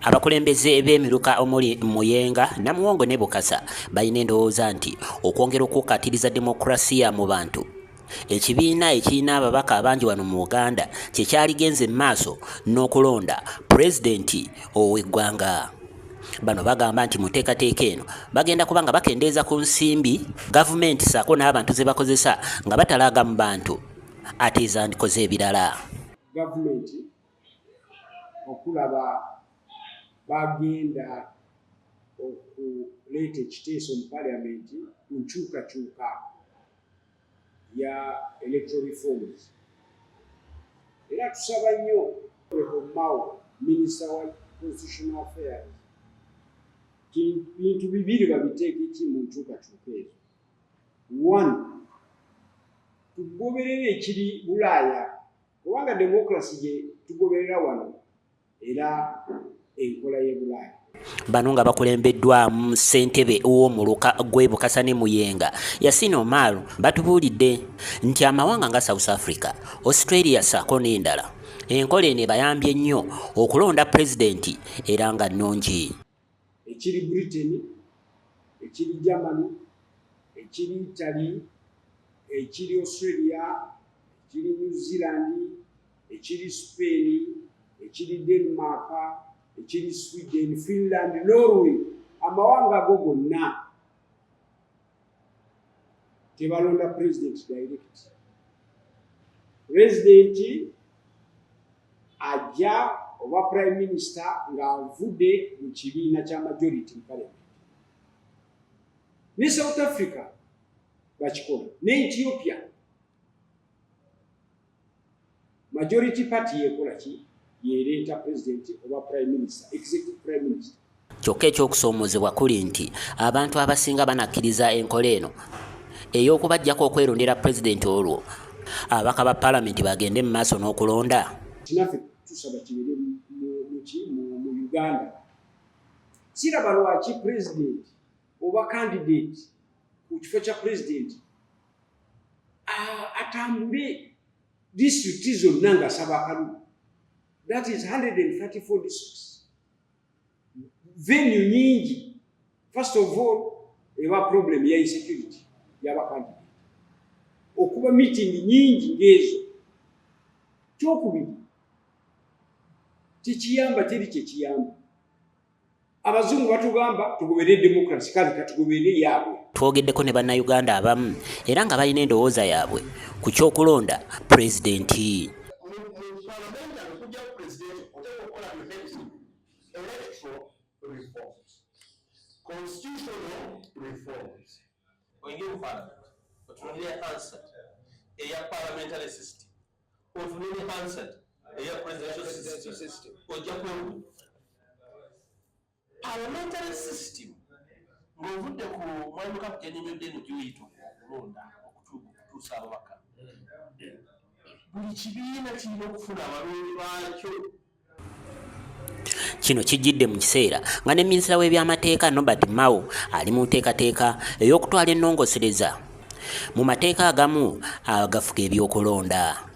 Abakulembeze b'emiruka omuli Muyenga, Namuwongo ne Bukasa balina endowooza nti okwongera okukkaatiriza demokrasiya mu bantu ekibiina ekirina ababaka abangi wano mu Uganda kye kyaligenze mu maaso n'okulonda pulezidenti ow'eggwanga. Bano bagamba nti mu nteekateeka eno bagenda kuba nga bakendeeza ku nsimbi gavumenti ssaako n'abantu ze bakozesa nga batalaaga mu bantu ate ezandikoze ebirala. Gavumenti okulaba bagenda okuleeta ekiteeso mu paliamenti ku nkyukakyuka ya electoral reforms. Era tusaba nnyo Mao, Minisita wa Constitutional Affairs, bintu bibiri babiteeke ki mu nkyukakyuka ezo. One, tugoberere ekiri Bulaaya, kubanga demokrasi gye tugoberera wano era enkola y'e Bulaaya. Bano nga bakulembeddwamu ssentebe w'omuluka gw'e Bukasa ne Muyenga, Yasin Omar, batubuulidde nti amawanga nga South Africa, Australia ssaako n'endala enkola eno ebayambye nnyo okulonda pulezidenti era nga nnungi. Ekiri Britain, ekiri Germany, ekiri Italy, ekiri Australia, ekiri New Zealand, ekiri Spain, ekiri Denmark, ekiri Sweden, Finland, Norway, amawanga ago gonna tebalonda president direct. President ajja oba prime minister ng'avudde mu kibiina kya majority mu parliament. Ne South Africa bakikola, ne Ethiopia majority party yekola ki yereeta president oba prime minister, executive prime minister. Kyokka ekyokusoomozebwa kuli nti abantu abasinga banakkiriza enkola eno ey'okubajjako okwerondera pulezidenti olwo ababaka ba paalamenti bagende mu maaso n'okulonda. Kinaffe tusaba kibeere mu Uganda. Siraba lwaki president oba candidate ku kifo kya president atambule district zonna ng'asaba akalulu. That is 134 districts. Venue nyingi. First of all, eba problem ya insecurity y'abakandidate. Okuba meeting nyingi ngezo. Kyokubiri tekiyamba teri kyekiyamba. Abazungu batugamba tugoberere democracy kandi katugoberere yaabwe. Twogeddeko ne bannayuganda abamu era nga balina endowooza yaabwe ku kyokulonda pulezidenti. Constitutional reforms. When you find a answer, a parliamentary system, or answer, a presidential system, or parliamentary system. Ngovude ku mwanuka kujenye deni kiwitu kulonda okutusa abaka. Buli kibiina kirina okufuna abalonzi baakyo. Kino kijjidde mu kiseera nga ne minisita w'ebyamateeka Norbert Mao ali mu nteekateeka ey'okutwala ennongosereza mu mateeka agamu agafuga ebyokulonda.